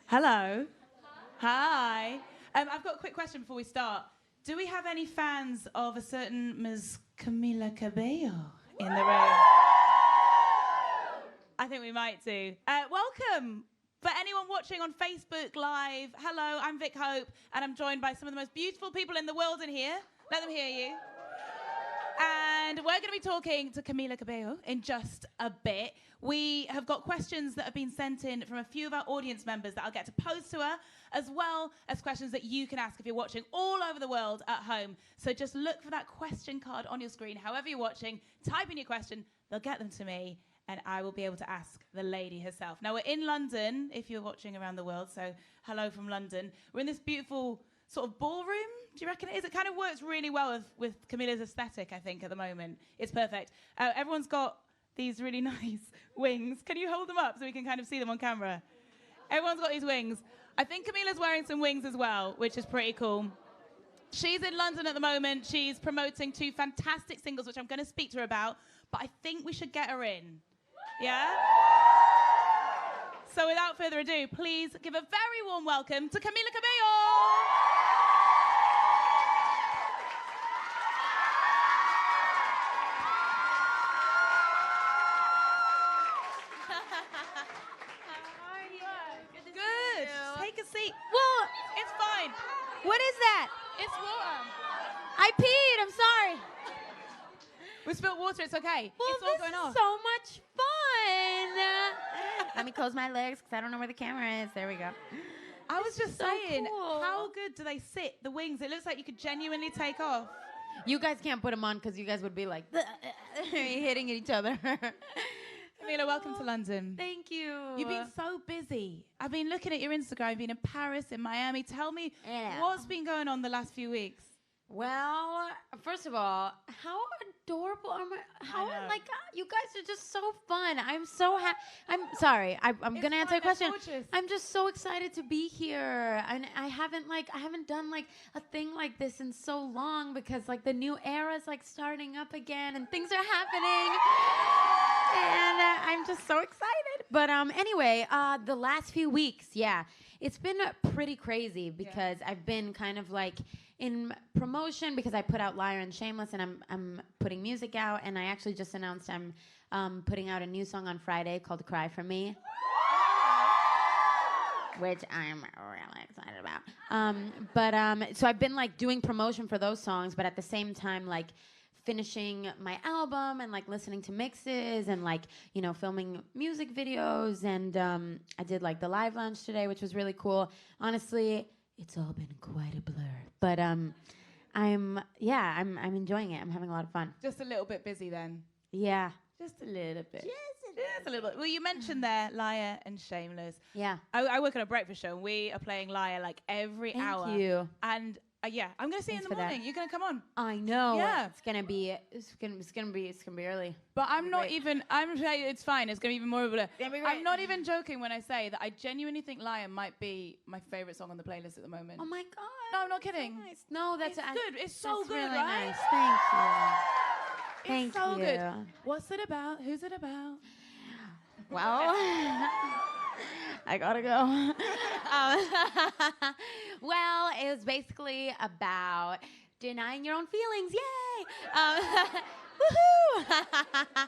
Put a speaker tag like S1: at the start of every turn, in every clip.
S1: Hello. Hi. I've got a quick question before we start. Do we have any fans of a certain Ms. Camila Cabello in the room? I think we might do. Welcome. For anyone watching on Facebook Live, hello, I'm Vic Hope, and I'm joined by some of the most beautiful people in the world in here. Let them hear you. And we're going to be talking to Camila Cabello in just a bit. We have got questions that have been sent in from a few of our audience members that I'll get to pose to her, as well as questions that you can ask if you're watching all over the world at home. So just look for that question card on your screen. However you're watching, type in your question, they'll get them to me, and I will be able to ask the lady herself. Now, we're in London, if you're watching around the world, so hello from London. We're in this beautiful sort of ballroom. Do you reckon it is? It kind of works really well with Camila's aesthetic, I think, at the moment. It's perfect. Everyone's got these really nice wings. Can you hold them up so we can kind of see them on camera? Everyone's got these wings. I think Camila's wearing some wings as well, which is pretty cool. She's in London at the moment. She's promoting 2 fantastic singles, which I'm going to speak to her about, but I think we should get her in. Yeah? So without further ado, please give a very warm welcome to Camila Cabello. Take a seat.
S2: Well,
S1: It's fine.
S2: what is that?
S1: It's water.
S2: I peed. I'm sorry.
S1: We spilled water. It's okay.
S2: Well,
S1: it's all
S2: this
S1: going
S2: is
S1: off.
S2: so much fun. Let me close my legs because I don't know where the camera is. There we go.
S1: I was just
S2: so
S1: saying,
S2: cool.
S1: how good do they sit, the wings? It looks like you could genuinely take off.
S2: You guys can't put them on because you guys would be like hitting each other.
S1: Camila, welcome to London.
S2: Thank you.
S1: You've been so busy. I've been looking at your Instagram. You've been in Paris, in Miami. Tell me what's been going on the last few weeks.
S2: Well, first of all, how adorable are my? You guys are just so fun. I'm so happy. I'm sorry. I'm gonna answer a question. I'm just so excited to be here, and I haven't done like a thing like this in so long because like the new era is like starting up again and things are happening, and I'm just so excited. But anyway, the last few weeks, yeah, it's been pretty crazy because I've been kind of like in promotion because I put out Liar and Shameless, and I'm putting music out, and I actually just announced I'm putting out a new song on Friday called Cry For Me, which I'm really excited about. So I've been like doing promotion for those songs, but at the same time like finishing my album and like listening to mixes and like, you know, filming music videos, and I did like the live lounge today, which was really cool. Honestly, it's all been quite a blur, but I'm enjoying it. I'm having a lot of fun.
S1: Just a little bit busy then.
S2: Yeah.
S1: Just a little bit. Just a little bit. Well, you mentioned there Liar and Shameless.
S2: Yeah.
S1: I work on a breakfast show, and we are playing Liar like every hour.
S2: Thank you.
S1: And yeah, I'm gonna see you in the morning. You're gonna come on.
S2: I know.
S1: Yeah.
S2: It's gonna be early.
S1: But I'm not even. I'm saying it's fine. It's gonna be even more of a. I'm not even joking when I say that I genuinely think "Lion" might be my favorite song on the playlist at the moment.
S2: Oh my god.
S1: No, I'm not kidding.
S2: So nice. No, that's
S1: good. It's so
S2: that's
S1: good,
S2: really
S1: right?
S2: nice. Thank you.
S1: It's so good. What's it about? Who's it about?
S2: Well, I gotta go. Well, it was basically about denying your own feelings. Yay! Woohoo!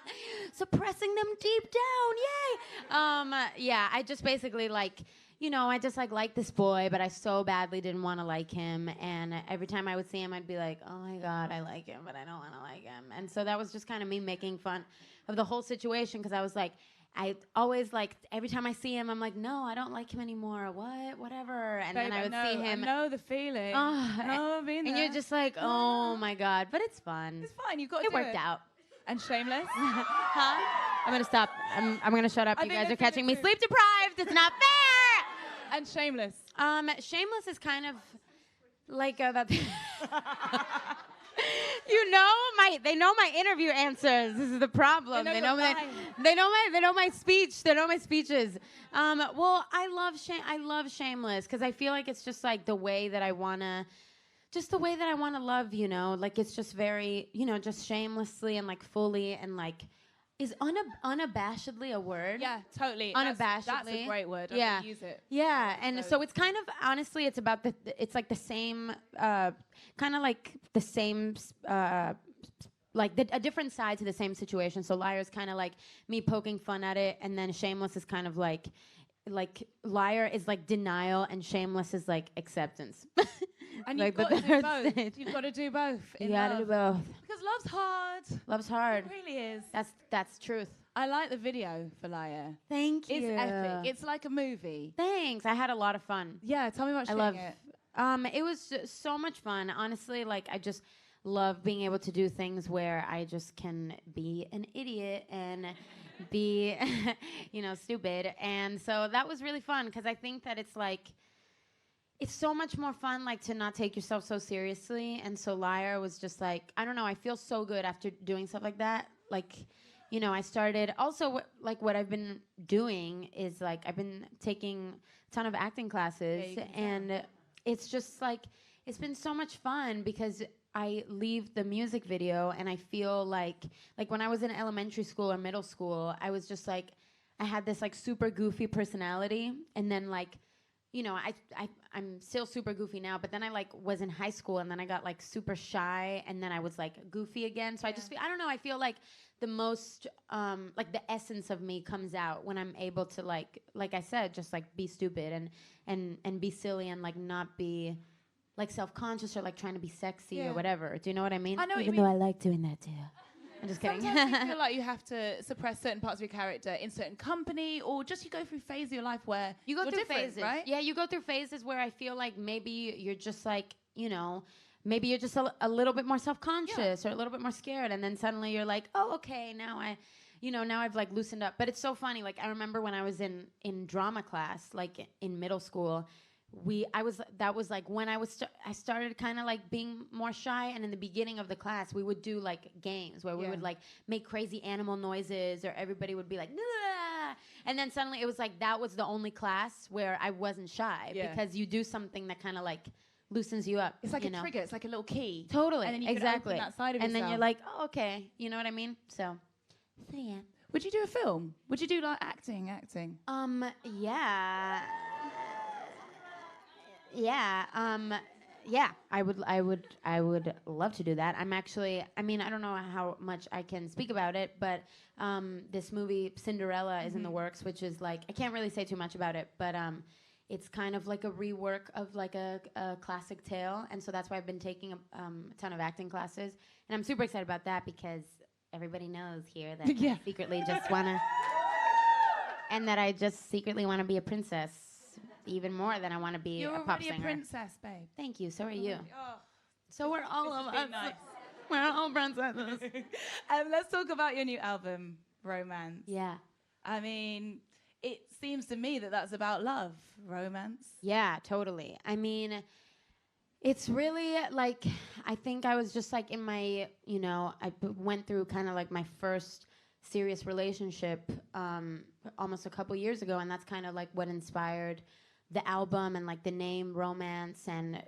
S2: Suppressing them deep down. Yay! Yeah, I just basically like, you know, I just like this boy, but I so badly didn't want to like him. And every time I would see him, I'd be like, oh my God, I like him, but I don't want to like him. And so that was just kind of me making fun of the whole situation, because I was like, I always like, every time I see him, I'm like, no, I don't like him anymore. What? Whatever. And then I would see him.
S1: I know the feeling. I've been there.
S2: And you're just like, oh my God. But it's fun.
S1: It's fine. You've got to
S2: It worked out.
S1: And Shameless?
S2: Huh? I'm going to stop. I'm going to shut up. You guys are catching me
S1: too.
S2: sleep deprived. It's not fair.
S1: And Shameless?
S2: Shameless is kind of like that. You know they know my interview answers. This is the problem. They know my speech. They know my speeches. Well, I love Shameless because I feel like it's just like the way that I wanna love. You know, like it's just very, you know, just shamelessly and like fully and like Is unabashedly a word?
S1: Yeah, totally.
S2: Unabashedly.
S1: That's a great word.
S2: Yeah.
S1: I'm gonna use it.
S2: Yeah, and so it's kind of, honestly, it's about it's like the same, kind of like the same, like a different side to the same situation. So Liar is kind of like me poking fun at it, and then Shameless is kind of like Liar is like denial, and Shameless is like acceptance.
S1: And
S2: like
S1: you've got to do both. You've got to do both.
S2: You got to do both.
S1: Because love's hard.
S2: Love's hard.
S1: It really is.
S2: That's truth.
S1: I like the video for Liar.
S2: Thank you.
S1: It's epic. It's like a movie.
S2: Thanks. I had a lot of fun.
S1: Yeah, tell me about shooting it.
S2: It was so much fun. Honestly, like I just love being able to do things where I just can be an idiot and be, stupid. And so that was really fun because I think that it's like, it's so much more fun, like, to not take yourself so seriously. And so Liar was just like, I don't know, I feel so good after doing stuff like that. Like, I started, also, what I've been doing is, like, I've been taking a ton of acting classes. And it's just, like, it's been so much fun because I leave the music video and I feel like when I was in elementary school or middle school, I was just, like, I had this, like, super goofy personality. And then, like, I'm still super goofy now, but then I was in high school and then I got super shy and then I was goofy again. So I just feel, I don't know, I feel like the most, the essence of me comes out when I'm able to like I said, just be stupid and be silly and not be self-conscious or trying to be sexy or whatever. Do you know what I mean?
S1: I know.
S2: Even though I like doing that too. I'm just kidding.
S1: Sometimes you feel like you have to suppress certain parts of your character in certain company, or just you go through phase of your life where
S2: you go through phases,
S1: right?
S2: Yeah, you go through phases where I feel like maybe you're just maybe you're just a little bit more self-conscious or a little bit more scared, and then suddenly you're like, oh, okay, now I've loosened up. But it's so funny. I remember when I was in drama class, in middle school. That was when I started kind of being more shy, and in the beginning of the class we would do games where we would make crazy animal noises, or everybody would be like, nah! And then suddenly it was that was the only class where I wasn't shy because you do something that kind of loosens you up.
S1: It's like a trigger. It's like a little key.
S2: Totally.
S1: And then you
S2: exactly.
S1: can open that side of
S2: and
S1: yourself.
S2: then you're like, oh, okay, you know what I mean? So yeah.
S1: Would you do a film? Would you do acting?
S2: Yeah. Yeah, I would love to do that. I'm actually, I don't know how much I can speak about it, but this movie Cinderella is in the works, which is I can't really say too much about it, but it's kind of like a rework of a classic tale, and so that's why I've been taking a ton of acting classes, and I'm super excited about that because everybody knows here that I secretly just wanna, and that I just secretly want to be a princess. Even more than I want to be a pop singer.
S1: You're already a princess, babe.
S2: Thank you. So are you.
S1: Oh.
S2: So we're all of us.
S1: Nice.
S2: We're all princesses.
S1: Let's talk about your new album, Romance.
S2: Yeah.
S1: It seems to me that that's about love, romance.
S2: Yeah, totally. It's really I think I was just in my, I went through kind of my first serious relationship almost a couple years ago, and that's kind of what inspired the album and the name Romance. And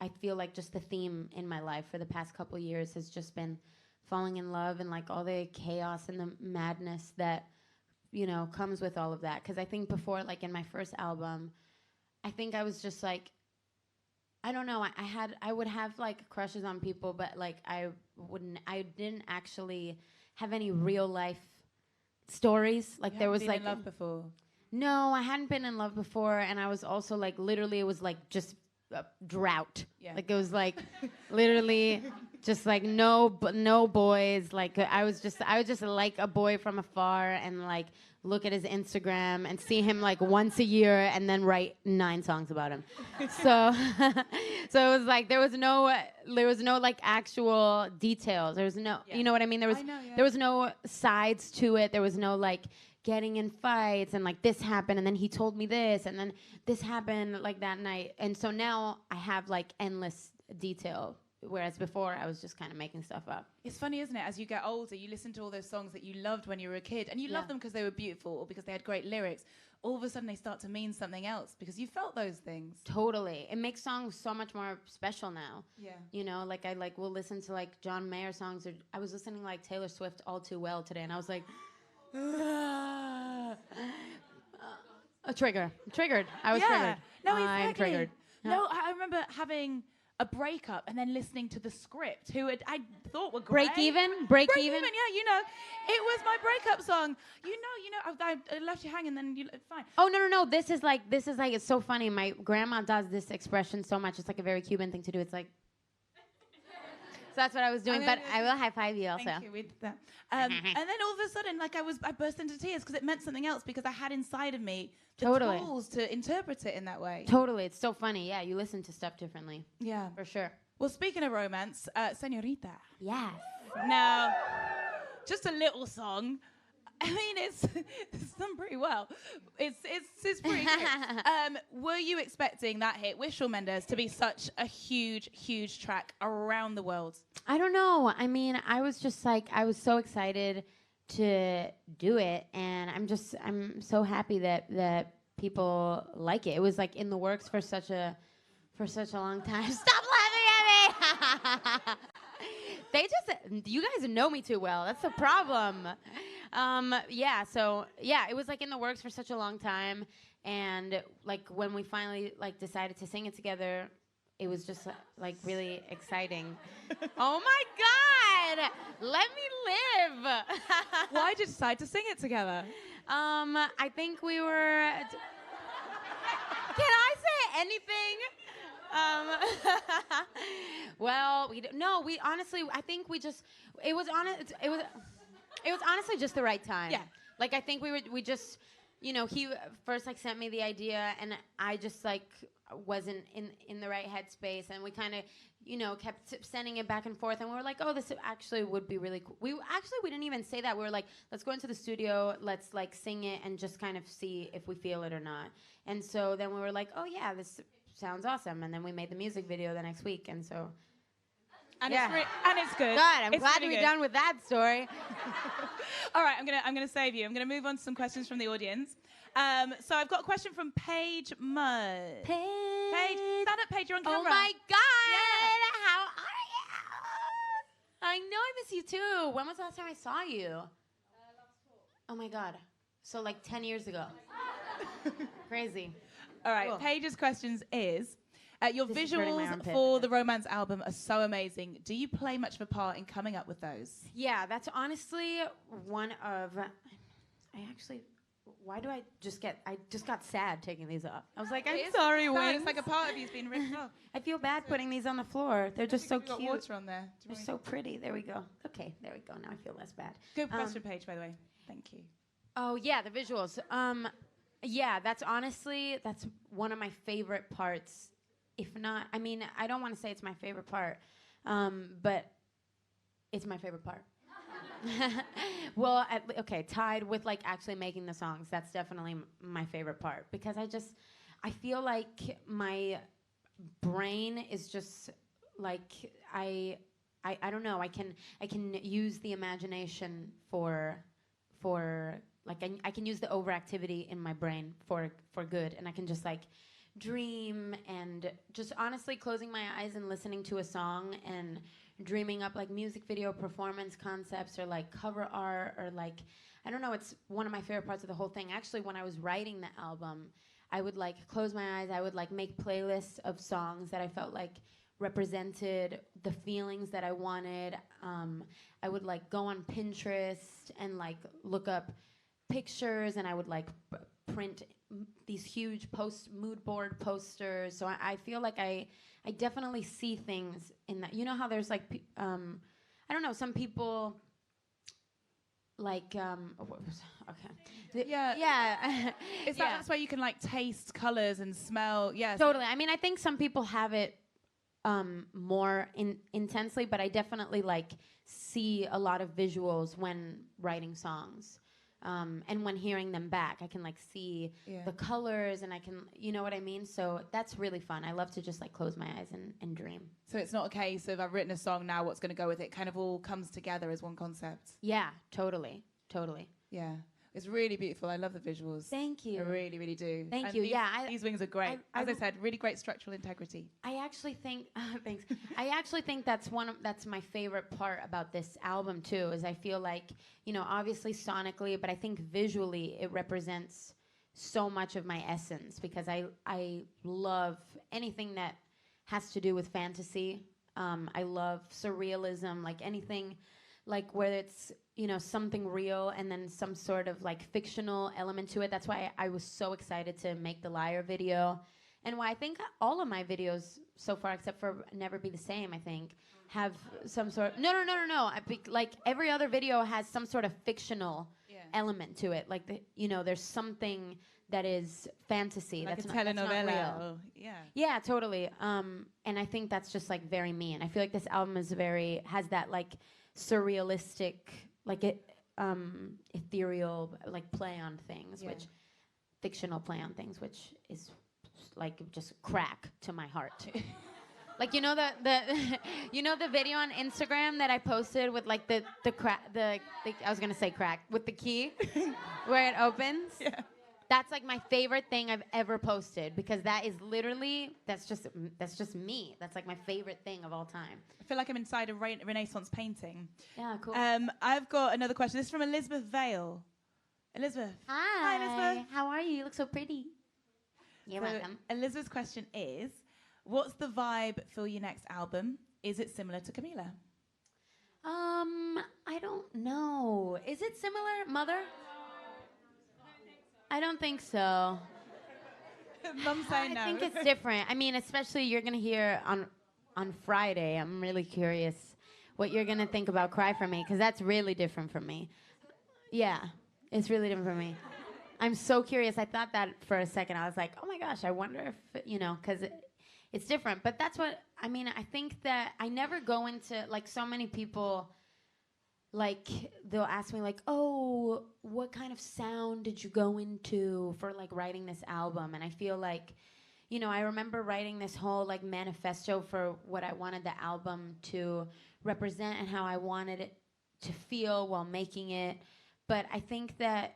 S2: I feel just the theme in my life for the past couple years has just been falling in love and all the chaos and the madness that comes with all of that. Because I think before, in my first album, I think I was just I don't know, I would have crushes on people, but I didn't actually have any real life stories. There was
S1: been in love before?
S2: No, I hadn't been in love before, and I was also literally, it was just drought.
S1: Yeah.
S2: It was literally just no boys. I was just like a boy from afar and look at his Instagram and see him once a year and then write 9 songs about him. So so it was there was no actual details. There was no you know what I mean? There was no sides to it. There was no getting in fights and this happened and then he told me this and then this happened that night. And so now I have endless detail, whereas before I was just kind of making stuff up.
S1: It's funny, isn't it? As you get older, you listen to all those songs that you loved when you were a kid, and you love them because they were beautiful or because they had great lyrics. all of a sudden they start to mean something else because you felt those things.
S2: Totally. It makes songs so much more special now.
S1: Yeah.
S2: You know, like I will listen to like John Mayer songs, or I was listening to like Taylor Swift All Too Well today, and I was like, a trigger. I'm triggered. I was triggered.
S1: No, exactly.
S2: I'm triggered.
S1: No, I remember having a breakup and then listening to the script, who I thought were great.
S2: Break even.
S1: Yeah, you know, it was my breakup song. You know, I left you hanging, then fine.
S2: Oh no! This is like it's so funny. My grandma does this expression so much. It's like a very Cuban thing to do. It's like. So that's what I was doing, but I will high five you also.
S1: Thank you. We did that. And then all of a sudden, like I burst into tears because it meant something else because I had inside of me the tools to interpret it in that way.
S2: Totally. It's so funny. Yeah, you listen to stuff differently.
S1: Yeah.
S2: For sure.
S1: Well, speaking of romance, Senorita.
S2: Yes.
S1: Now, just a little song. I mean, it's done pretty well. It's pretty good. Were you expecting that hit with Shawn Mendes to be such a huge track around the world?
S2: I don't know. I mean, I was just like, I was so excited to do it, and I'm so happy that people like it. It was like in the works for such a long time. Stop laughing at me. You guys know me too well. That's the problem. It was like in the works for such a long time, and like when we finally like decided to sing it together, it was just like really exciting. Oh my God! Let me live.
S1: Why did you decide to sing it together?
S2: I think we were. Can I say anything? Well, we honestly, I think we just, it was honestly just the right time.
S1: Yeah.
S2: Like, I think we just, you know, he first, like, sent me the idea, and I just, like, wasn't in the right headspace, and we kind of, you know, kept sending it back and forth, and we were like, oh, this actually would be really cool. We didn't even say that. We were like, let's go into the studio, let's, like, sing it, and just kind of see if we feel it or not. And so then we were like, oh, yeah, this sounds awesome. And then we made the music video the next week, and so...
S1: And it's good.
S2: Good. I'm glad to be done with that story.
S1: All right, I'm gonna save you. I'm gonna move on to some questions from the audience. So I've got a question from Paige Mudd. Paige, stand up, Paige. You're on camera.
S2: Oh my God!
S1: Yeah.
S2: How are you? I know I miss you too. When was the last time I saw you? Last fall. Oh my God. So like 10 years ago. Crazy.
S1: All right. Cool. Paige's questions is. Your visuals for the romance album are so amazing. Do you play much of a part in coming up with those? Yeah,
S2: that's honestly one of... I just got sad taking these off. I was like, I'm sorry, Wings.
S1: It's like a part of you's been ripped off.
S2: I feel bad putting these on the floor. They're just so cute.
S1: Got water on there.
S2: They're so pretty. There we go. Okay, there we go. Now I feel less bad.
S1: Good question, Paige, by the way. Thank you.
S2: Oh, yeah, the visuals. Yeah, that's one of my favorite parts. If not, I mean, I don't want to say it's my favorite part, but it's my favorite part. Well, tied with like actually making the songs. That's definitely my favorite part because I feel like my brain is just like I don't know. I can use the imagination for like I can use the overactivity in my brain for good, and I can just like dream and just honestly closing my eyes and listening to a song and dreaming up like music video performance concepts or like cover art or like I don't know, it's one of my favorite parts of the whole thing. Actually, when I was writing the album, I would like close my eyes, I would like make playlists of songs that I felt like represented the feelings that I wanted. I would like go on Pinterest and like look up pictures, and I would like print these huge mood board posters. So I feel like I definitely see things in that. You know how there's like I don't know, some people like okay.
S1: Yeah. Is that's why you can like taste colors and smell? Yes.
S2: Totally. I mean, I think some people have it more intensely, but I definitely like see a lot of visuals when writing songs. And when hearing them back, I can like see the colors, and I can, you know what I mean? So that's really fun. I love to just like close my eyes and dream.
S1: So it's not a case of I've written a song, now what's going to go with it? Kind of all comes together as one concept.
S2: Yeah, totally.
S1: Yeah. It's really beautiful. I love the visuals.
S2: Thank you.
S1: I really, really do.
S2: Thank
S1: and
S2: you.
S1: These wings are great. As I said, really great structural integrity.
S2: I actually think, thanks. I actually think that's my favorite part about this album too. Is I feel like, you know, obviously sonically, but I think visually it represents so much of my essence, because I love anything that has to do with fantasy. I love surrealism, like anything, like where it's, you know, something real and then some sort of like fictional element to it. That's why I was so excited to make the Liar video, and why I think all of my videos so far, except for Never Be the Same, I think, have some sort. No. Like every other video has some sort of fictional element to it. Like you know, there's something that is fantasy.
S1: Like
S2: that's
S1: a telenovela.
S2: not real.
S1: Or,
S2: Yeah, totally. And I think that's just like very me. And I feel like this album is has that like surrealistic, like ethereal, like play on things, which fictional play on things, which is like just crack to my heart. Like you know you know the video on Instagram that I posted with like the I was gonna say crack with the key where it opens.
S1: Yeah.
S2: That's like my favorite thing I've ever posted, because that is literally that's just me. That's like my favorite thing of all time.
S1: I feel like I'm inside a Renaissance painting.
S2: Yeah, cool.
S1: I've got another question. This is from Elizabeth Vale. Elizabeth.
S2: Hi.
S1: Elizabeth.
S2: How are you? You look so pretty. You're welcome.
S1: Elizabeth's question is, what's the vibe for your next album? Is it similar to Camila?
S2: I don't know. Is it similar, Mother? I don't think so.
S1: Mum's saying no.
S2: I think it's different. I mean, especially you're gonna hear on Friday. I'm really curious what you're gonna think about "Cry for Me," because that's really different from me. Yeah, it's really different from me. I'm so curious. I thought that for a second. I was like, oh my gosh, I wonder if you know, because it's different. But that's what I mean. I think that I never go into like so many people. Like they'll ask me like, oh, what kind of sound did you go into for like writing this album? And I feel like, you know, I remember writing this whole like manifesto for what I wanted the album to represent and how I wanted it to feel while making it. But I think that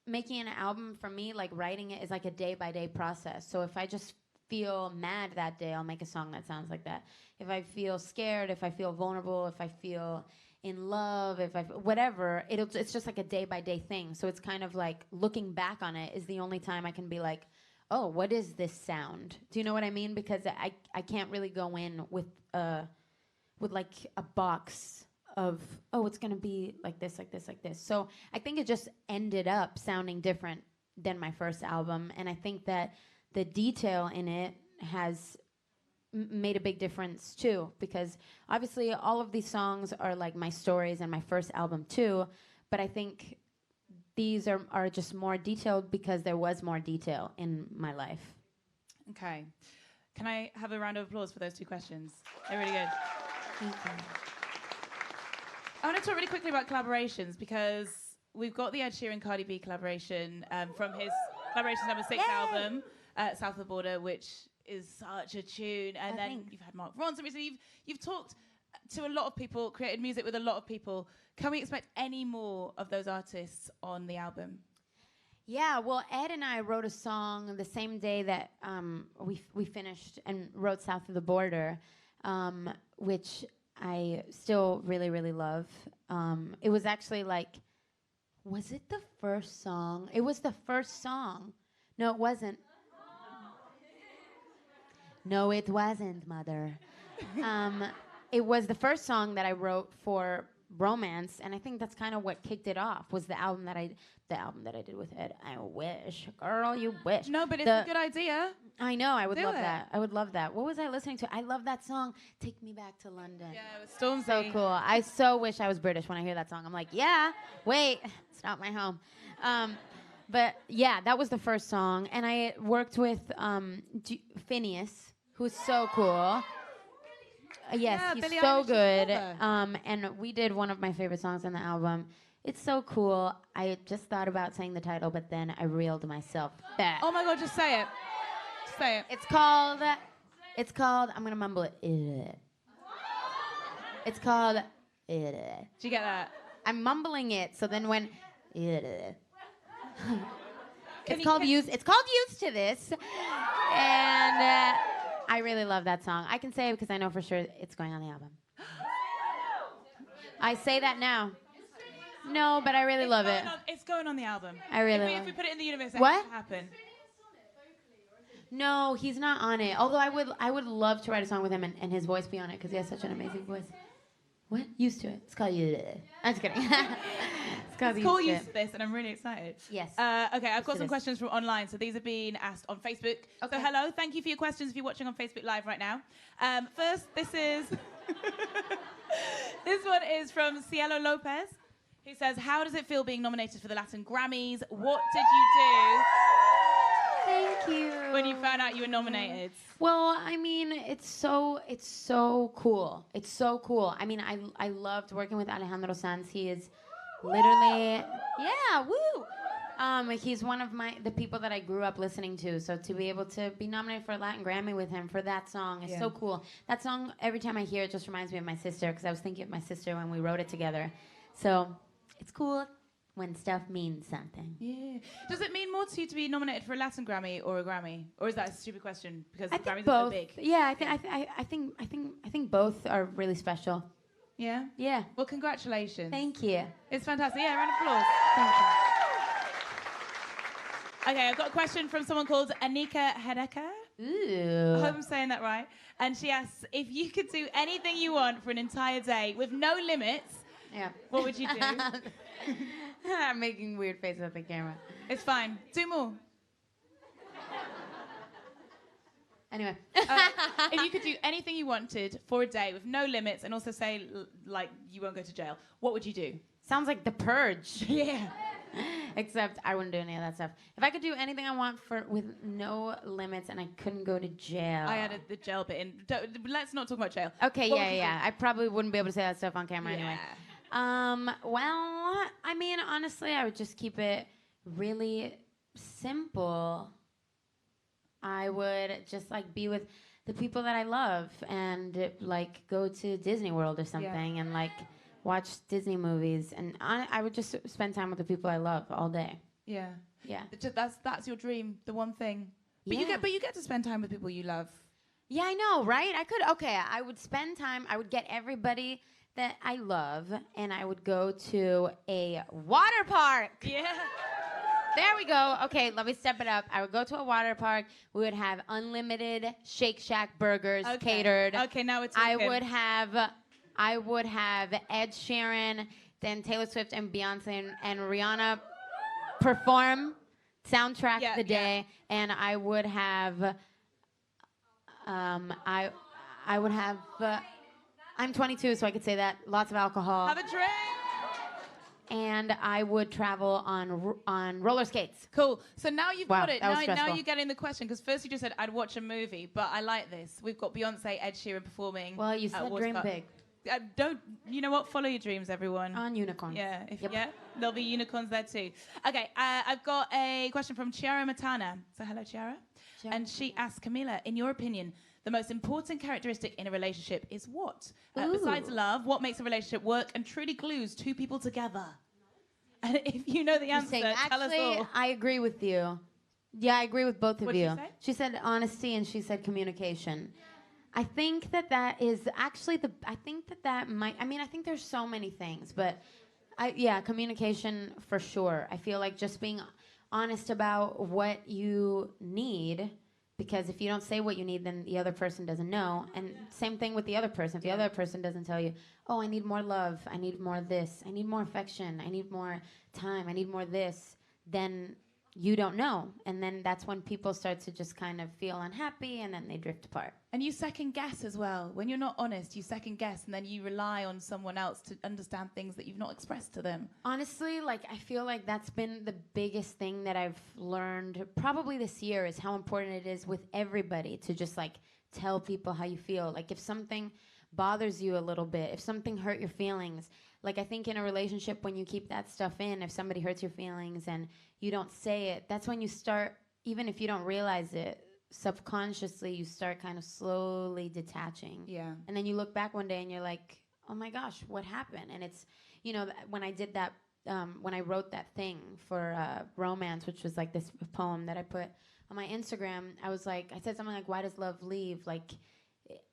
S2: making an album for me, like writing it, is like a day-by-day process. So if I just feel mad that day, I'll make a song that sounds like that. If I feel scared, if I feel vulnerable, if I feel in love, whatever, it's just like a day-by-day thing. So it's kind of like looking back on it is the only time I can be like, oh, what is this sound? Do you know what I mean? Because I can't really go in with like a box of, oh, it's gonna be like this, like this, like this. So I think it just ended up sounding different than my first album, and I think that the detail in it has made a big difference too, because obviously all of these songs are like my stories and my first album too, but I think these are just more detailed because there was more detail in my life.
S1: Okay. Can I have a round of applause for those two questions? They're really good.
S2: Thank you.
S1: I want to talk really quickly about collaborations, because we've got the Ed Sheeran Cardi B collaboration from his Collaborations #6 album, South of the Border, which is such a tune. And then you've had Mark Ronson recently. You've talked to a lot of people, created music with a lot of people. Can we expect any more of those artists on the album?
S2: Yeah, well, Ed and I wrote a song the same day that we finished and wrote South of the Border, which I still really, really love. It was actually like, was it the first song? It was the first song. No, it wasn't. No, it wasn't, Mother. It was the first song that I wrote for Romance, and I think that's kind of what kicked it off. Was the album that I did with Ed. I wish, girl, you wish.
S1: No, but it's a good idea.
S2: I know. I would love that. I would love that. What was I listening to? I love that song. Take Me Back to London.
S1: Yeah, it was Stormzy.
S2: So cool. I so wish I was British when I hear that song. I'm like, yeah. Wait, it's not my home. But yeah, that was the first song, and I worked with Phineas, who's so cool. Yes,
S1: yeah,
S2: he's
S1: Billie
S2: so
S1: Eilish
S2: good. And we did one of my favorite songs on the album. It's so cool. I just thought about saying the title, but then I reeled myself back.
S1: Oh my God, just say it. Just say it.
S2: It's called, I'm going to mumble it. It's called,
S1: Did you get that?
S2: I'm mumbling it, so then when, It's called Used to This. And I really love that song. I can say it because I know for sure it's going on the album. I say that now. No, but I really love it.
S1: It's going on the album.
S2: I really love it.
S1: If we put it in the universe,
S2: what?
S1: Has to happen.
S2: No, he's not on it. Although I would love to write a song with him and his voice be on it because he has such an amazing voice. What? Used to it. It's called Used to It. I'm just kidding.
S1: It's called Used to This, and I'm really excited.
S2: Yes.
S1: Okay, I've got some questions from online. So these are being asked on Facebook. Okay. So hello, thank you for your questions if you're watching on Facebook Live right now. First, this one is from Cielo Lopez, who says, how does it feel being nominated for the Latin Grammys? What did you do?
S2: Thank you.
S1: When you found out you were nominated?
S2: Well, I mean, it's so cool. It's so cool. I mean, I loved working with Alejandro Sanz. He is literally, yeah, woo. He's one of the people that I grew up listening to. So to be able to be nominated for a Latin Grammy with him for that song is so cool. That song, every time I hear it, just reminds me of my sister because I was thinking of my sister when we wrote it together. So it's cool when stuff means something.
S1: Yeah. Does it mean more to you to be nominated for a Latin Grammy or a Grammy, or is that a stupid question because the Grammys are so big?
S2: Yeah, I think both are really special.
S1: Yeah.
S2: Yeah.
S1: Well, congratulations.
S2: Thank you.
S1: It's fantastic. Yeah, round of applause.
S2: Thank you.
S1: Okay, I've got a question from someone called Anika Hedeka.
S2: Ooh.
S1: I hope I'm saying that right. And she asks, if you could do anything you want for an entire day with no limits, what would you do?
S2: I'm making weird faces at the camera.
S1: It's fine. Do more.
S2: Anyway.
S1: If you could do anything you wanted for a day with no limits and also say, like, you won't go to jail, what would you do?
S2: Sounds like The Purge.
S1: Yeah.
S2: Except I wouldn't do any of that stuff. If I could do anything I want with no limits and I couldn't go to jail.
S1: I added the jail bit in. Let's not talk about jail.
S2: Okay, yeah. I probably wouldn't be able to say that stuff on camera anyway. Well, I mean, honestly, I would just keep it really simple. I would just like be with the people that I love and like go to Disney World or something and like watch Disney movies, and I would just spend time with the people I love all day.
S1: Yeah.
S2: Yeah.
S1: That's your dream, the one thing. But you get to spend time with people you love.
S2: Yeah, I know, right? I would spend time, I would get everybody that I love, and I would go to a water park.
S1: Yeah.
S2: There we go. Okay, let me step it up. I would go to a water park. We would have unlimited Shake Shack burgers catered.
S1: Okay, now it's talking.
S2: I would have Ed Sheeran, then Taylor Swift and Beyonce and Rihanna perform, soundtrack the day, and I would have I would have I'm 22, so I could say that. Lots of alcohol.
S1: Have a drink.
S2: And I would travel on roller skates.
S1: Cool. So now you've got it.
S2: That was
S1: now you're getting the question, because first you just said I'd watch a movie, but I like this. We've got Beyonce, Ed Sheeran performing.
S2: Well, you said dream big.
S1: You know what? Follow your dreams, everyone.
S2: On unicorns.
S1: Yeah. There'll be unicorns there too. Okay. I've got a question from Chiara Matana. So hello, Chiara. And she asks, Camila, in your opinion, the most important characteristic in a relationship is what? Besides love, what makes a relationship work and truly glues two people together? And if you know the answer, tell us all.
S2: I agree with you. Yeah, I agree with both of you.
S1: What did she say?
S2: She said honesty and she said communication. I think that is actually I think there's so many things, but communication for sure. I feel like just being honest about what you need, because if you don't say what you need, then the other person doesn't know. And same thing with the other person. If the other person doesn't tell you, oh, I need more love, I need more this, I need more affection, I need more time, I need more this, then you don't know. And then that's when people start to just kind of feel unhappy, and then they drift apart.
S1: And you second guess as well. When you're not honest, you second guess, and then you rely on someone else to understand things that you've not expressed to them.
S2: Honestly, like, I feel like that's been the biggest thing that I've learned probably this year, is how important it is with everybody to just like tell people how you feel. Like, if something bothers you a little bit, if something hurt your feelings, like, I think in a relationship, when you keep that stuff in, if somebody hurts your feelings and you don't say it, that's when you start, even if you don't realize it, subconsciously you start kind of slowly detaching.
S1: Yeah.
S2: And then you look back one day and you're like, oh my gosh, what happened? And it's, when I did that when I wrote that thing for romance, which was like this poem that I put on my Instagram, I said something like, "Why does love leave? Like,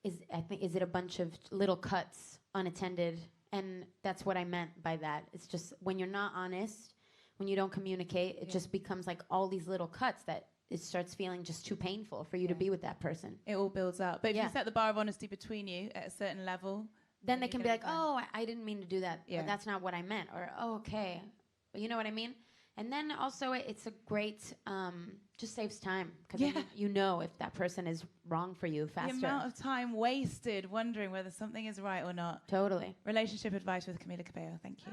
S2: is it a bunch of little cuts unattended?" And that's what I meant by that. It's just when you're not honest, when you don't communicate, it just becomes like all these little cuts that it starts feeling just too painful for you to be with that person.
S1: It all builds up. But if you set the bar of honesty between you at a certain level,
S2: then they can be like, "Oh, I didn't mean to do that.
S1: Yeah.
S2: Or that's not what I meant." Or, "Oh, okay." You know what I mean? And then also it's a great, just saves time. Because you know if that person is wrong for you faster.
S1: The amount of time wasted wondering whether something is right or not.
S2: Totally.
S1: Relationship advice with Camila Cabello. Thank you.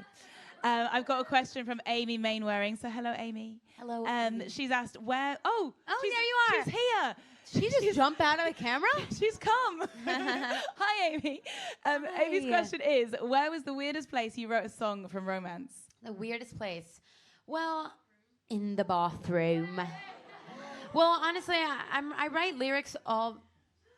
S1: I've got a question from Amy Mainwaring. So hello, Amy.
S2: Hello.
S1: She's asked where... Oh,
S2: there you are.
S1: She's here.
S2: She just jumped out of the camera?
S1: She's come. Hi, Amy.
S2: Hi.
S1: Amy's question is, where was the weirdest place you wrote a song from romance?
S2: The weirdest place? Well, in the bathroom. Well, honestly, I write lyrics all...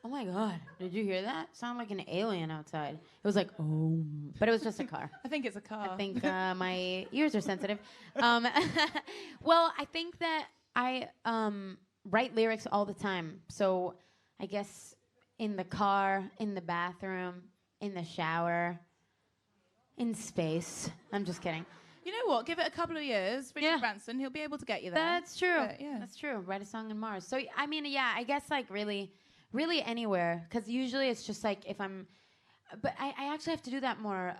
S2: Oh my God, did you hear that? Sound like an alien outside. It was like, oh, but it was just a car.
S1: I think it's a car.
S2: I think my ears are sensitive. Well, I think that I write lyrics all the time. So I guess in the car, in the bathroom, in the shower, in space. I'm just kidding.
S1: You know what? Give it a couple of years. Richard Branson, he'll be able to get you there.
S2: That's true.
S1: Yeah.
S2: That's true. Write a song in Mars. So, I mean, yeah, I guess like really anywhere. Because usually it's just like if I'm... But I actually have to do that more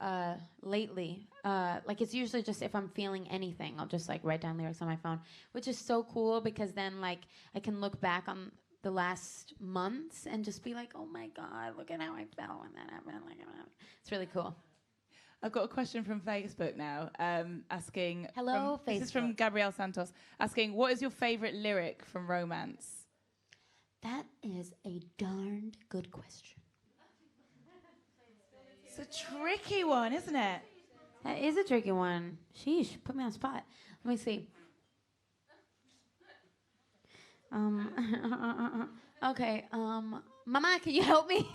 S2: lately. Like it's usually just if I'm feeling anything, I'll just like write down lyrics on my phone, which is so cool because then like I can look back on the last months and just be like, oh my God, look at how I felt when that happened. Like, it's really cool.
S1: I've got a question from Facebook now, asking...
S2: Hello, Facebook.
S1: This is from Gabrielle Santos, asking, what is your favorite lyric from romance?
S2: That is a darned good question.
S1: It's a tricky one, isn't it?
S2: That is a tricky one. Sheesh, put me on the spot. Let me see. Okay, Mama, can you help me?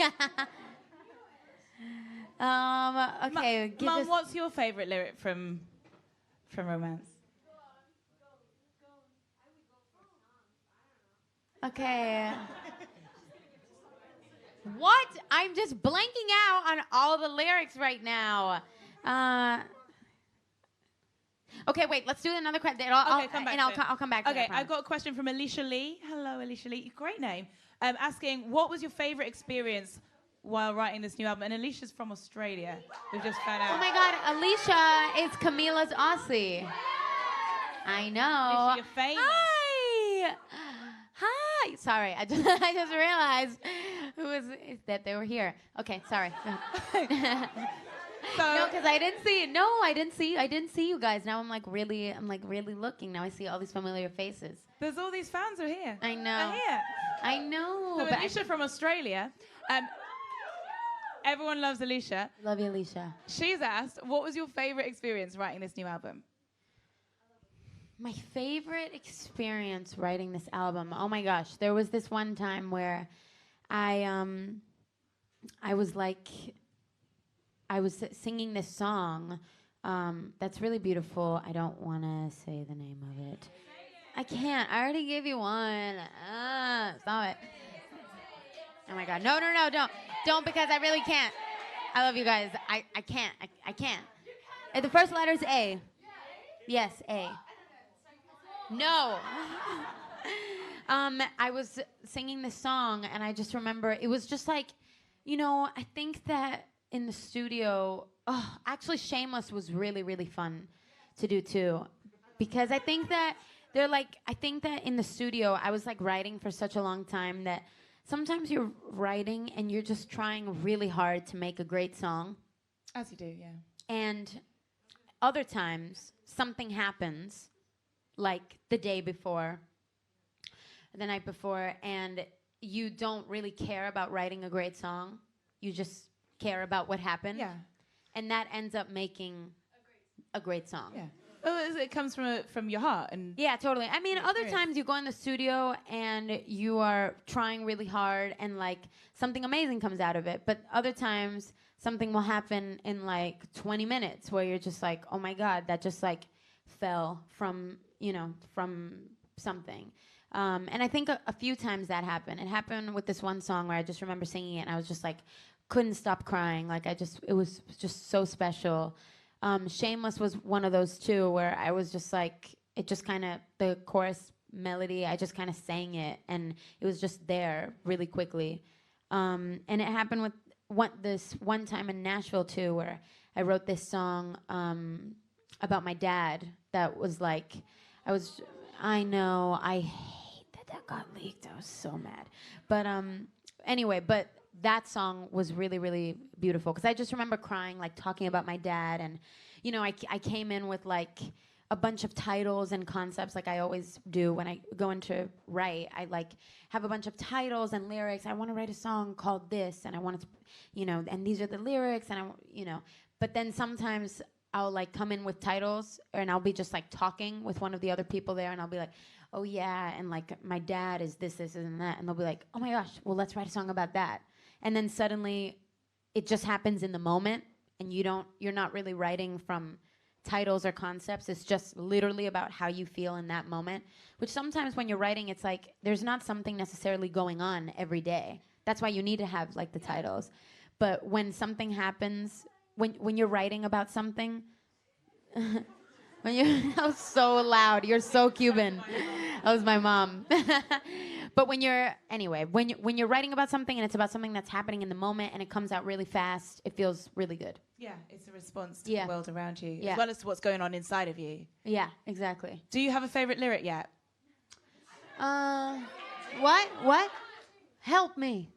S2: Okay.
S1: Mum, what's your favorite lyric from romance?
S2: Okay. What? I'm just blanking out on all the lyrics right now. Okay, wait. Let's do another question.
S1: Okay, come back.
S2: And I'll come back.
S1: Okay, I've got a question from Alicia Lee. Hello, Alicia Lee. Great name. Asking, what was your favorite experience while writing this new album? And Alicia's from Australia. We've just found out.
S2: Oh my God, Alicia is Camila's Aussie. I know.
S1: Alicia, you're famous.
S2: Hi. Sorry, I just realized that they were here. Okay, sorry. No, because I didn't see it. No, I didn't see you guys. Now I'm like really looking. Now I see all these familiar faces.
S1: There's all these fans are here.
S2: I know.
S1: They're here.
S2: I know.
S1: So Alicia from Australia. Everyone loves Alicia.
S2: Love you, Alicia.
S1: She's asked, what was your favorite experience writing this new album?
S2: My favorite experience writing this album. Oh my gosh, there was this one time where I was singing this song that's really beautiful. I don't want to say the name of it. I can't. I already gave you one. Stop it. Oh my God. No, don't because I really can't. I love you guys. I can't. I can't. The first letter is A. Yes, A. No. I was singing this song, and I just remember it was just like, I think that in the studio, actually Shameless was really, really fun to do too. Because I think that in the studio, I was like writing for such a long time that sometimes you're writing and you're just trying really hard to make a great song.
S1: As you do, yeah.
S2: And other times, something happens, like the day before, the night before, and you don't really care about writing a great song. You just care about what happened.
S1: Yeah.
S2: And that ends up making a great song.
S1: Yeah. Well, it comes from your heart. And
S2: yeah, totally. I mean, other times you go in the studio and you are trying really hard and like something amazing comes out of it. But other times something will happen in like 20 minutes where you're just like, oh my God, that just like fell from, from something. And I think a few times that happened. It happened with this one song where I just remember singing it and I was just like, couldn't stop crying. Like it was just so special. Shameless was one of those too, where I was just like, it just kind of, the chorus melody, I just kind of sang it and it was just there really quickly. And it happened with this one time in Nashville too, where I wrote this song about my dad that was like, I know, I hate that got leaked. I was so mad. But anyway, but that song was really, really beautiful because I just remember crying, like talking about my dad. And, I came in with like a bunch of titles and concepts like I always do when I go into write. I like have a bunch of titles and lyrics. I want to write a song called this and I want it to, and these are the lyrics and but then sometimes I'll like come in with titles and I'll be just like talking with one of the other people there and I'll be like, oh yeah, and like my dad is this and that, and they'll be like, oh my gosh, well let's write a song about that. And then suddenly it just happens in the moment and you're not really writing from titles or concepts. It's just literally about how you feel in that moment, which sometimes when you're writing, it's like there's not something necessarily going on every day. That's why you need to have like the titles. But when something happens, when you're writing about something, that was so loud. You're so Cuban. That was my mom. But when you're writing about something and it's about something that's happening in the moment and it comes out really fast, it feels really good.
S1: Yeah, it's a response to the world around you, as well as to what's going on inside of you.
S2: Yeah, exactly.
S1: Do you have a favorite lyric yet?
S2: What? Help me.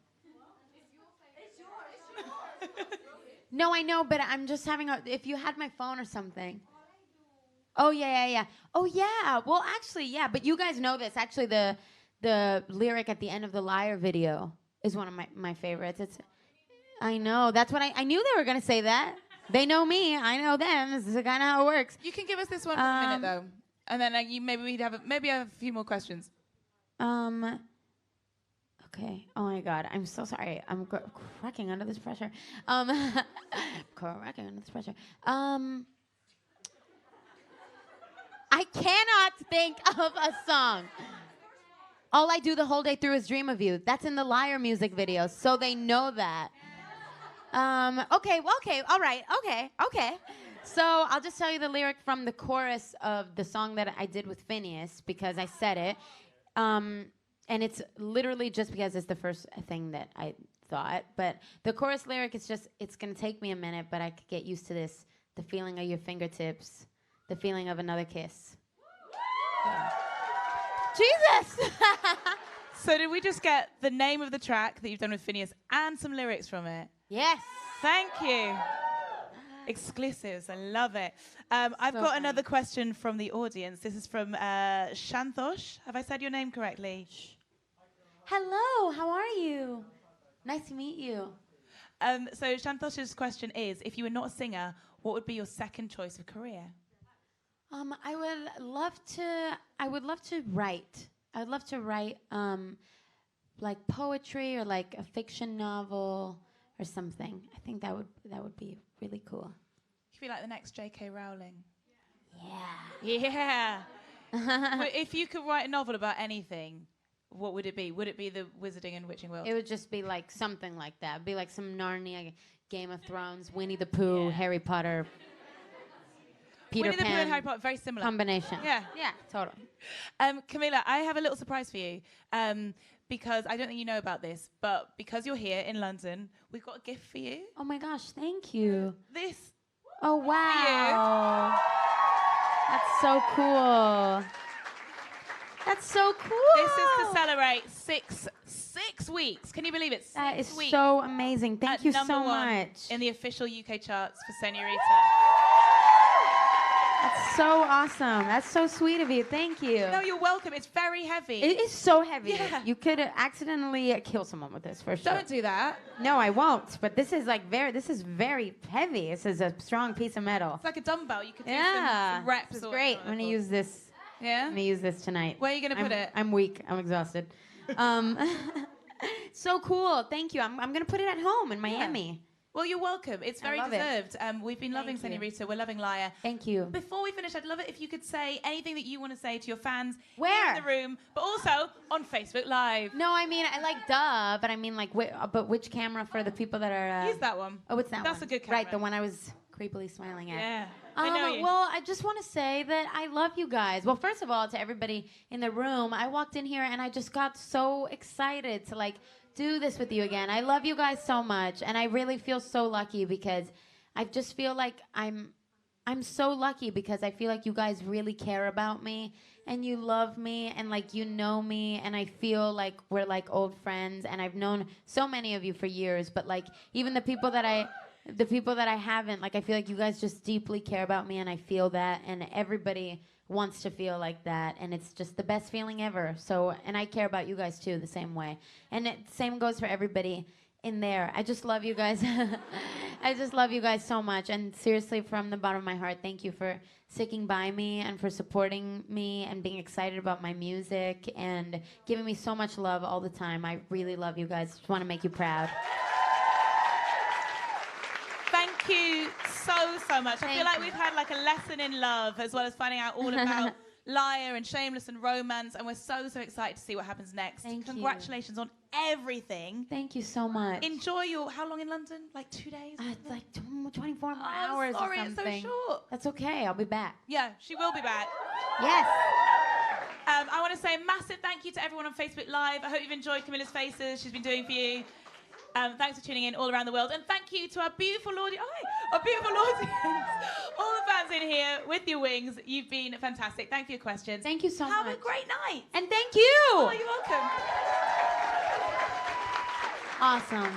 S2: No, I know, but I'm just having if you had my phone or something. Oh, yeah. Oh, yeah. Well, actually, yeah, but you guys know this. Actually, the lyric at the end of the Liar video is one of my favorites. I know. That's what I knew they were going to say that. They know me. I know them. This is kind of how it works.
S1: You can give us this one for a minute, though. And then maybe I have a few more questions.
S2: Okay. Oh my God. I'm so sorry. I'm cracking under this pressure. Cracking under this pressure. I cannot think of a song. All I do the whole day through is dream of you. That's in the Liar music video, so they know that. Okay. All right. Okay. So I'll just tell you the lyric from the chorus of the song that I did with Phineas because I said it. And it's literally just because it's the first thing that I thought. But the chorus lyric is just, it's going to take me a minute, but I could get used to this. The feeling of your fingertips. The feeling of another kiss. Yeah. Jesus!
S1: So did we just get the name of the track that you've done with Phineas and some lyrics from it?
S2: Yes.
S1: Thank you. Exclusives. I love it. I've got another question from the audience. This is from Shantosh. Have I said your name correctly?
S2: Hello, how are you? Nice to meet you.
S1: So Shantosh's question is, if you were not a singer, what would be your second choice of career?
S2: I would love to write. I would love to write like poetry or like a fiction novel or something. I think that would be really cool.
S1: You could be like the next J.K. Rowling.
S2: Yeah.
S1: Well, if you could write a novel about anything, what would it be? Would it be the Wizarding and Witching World?
S2: It would just be like something like that. It'd be like some Narnia, Game of Thrones, Winnie the Pooh, Harry Potter, Peter
S1: Winnie the Pooh
S2: Pan.
S1: and Harry Potter, very similar.
S2: Combination.
S1: Yeah,
S2: totally.
S1: Camila, I have a little surprise for you. Because I don't think you know about this, but because you're here in London, we've got a gift for you.
S2: Oh my gosh, thank you.
S1: This.
S2: Oh wow. That's so cool. That's so cool.
S1: This is to celebrate six weeks. Can you believe it?
S2: That is
S1: weeks
S2: so amazing. Thank you so much.
S1: In the official UK charts for Senorita.
S2: That's so awesome. That's so sweet of you. Thank you.
S1: No, you're welcome. It's very heavy.
S2: It is so heavy.
S1: Yeah.
S2: You could accidentally kill someone with this, for sure.
S1: Don't do that.
S2: No, I won't. But this is very heavy. This is a strong piece of metal.
S1: It's like a dumbbell. You could do some reps.
S2: This is great. I'm going to use this.
S1: Yeah?
S2: I'm going to use this tonight.
S1: Where are you going to put it?
S2: I'm weak. I'm exhausted. So cool. Thank you. I'm going to put it at home in Miami.
S1: Well, you're welcome. It's very deserved. We've been loving Senorita. We're loving Liar.
S2: Thank you.
S1: Before we finish, I'd love it if you could say anything that you want to say to your fans
S2: Where?
S1: in the room, but also on Facebook Live.
S2: No, I mean, I like duh, but I mean, like, but which camera for the people that are...
S1: Use that one.
S2: Oh, it's that one.
S1: That's a good camera.
S2: Right, the one I was creepily smiling at.
S1: Yeah. I know you.
S2: Well, I just want to say that I love you guys. Well, first of all, to everybody in the room, I walked in here and I just got so excited to, like, do this with you again. I love you guys so much, and I really feel so lucky because I just feel like I'm so lucky because I feel like you guys really care about me and you love me and like you know me, and I feel like we're like old friends, and I've known so many of you for years, but like even the people that I haven't, like I feel like you guys just deeply care about me, and I feel that, and everybody wants to feel like that, and it's just the best feeling ever. So, and I care about you guys too the same way, and same goes for everybody in there. I just love you guys. I just love you guys so much, and seriously, from the bottom of my heart, thank you for sticking by me and for supporting me and being excited about my music and giving me so much love all the time. I really love you guys. Just want to make you proud.
S1: Thank you so much. I feel like we've had like a lesson in love as well as finding out all about Liar and Shameless and Romance, and we're so excited to see what happens next. Congratulations on everything.
S2: Thank you so much.
S1: Enjoy your, how long in London? Like 2 days?
S2: It's like 24 hours
S1: sorry,
S2: or something.
S1: it's so short.
S2: That's okay. I'll be back.
S1: Yeah, she will be back.
S2: Yes.
S1: I want to say a massive thank you to everyone on Facebook Live. I hope you've enjoyed Camila's faces she's been doing for you. Thanks for tuning in all around the world. And thank you to our beautiful audience. Our beautiful audience. All the fans in here with your wings. You've been fantastic. Thank you for your questions.
S2: Thank you so much.
S1: Have a great night.
S2: And thank you.
S1: Oh, you're welcome.
S2: Awesome.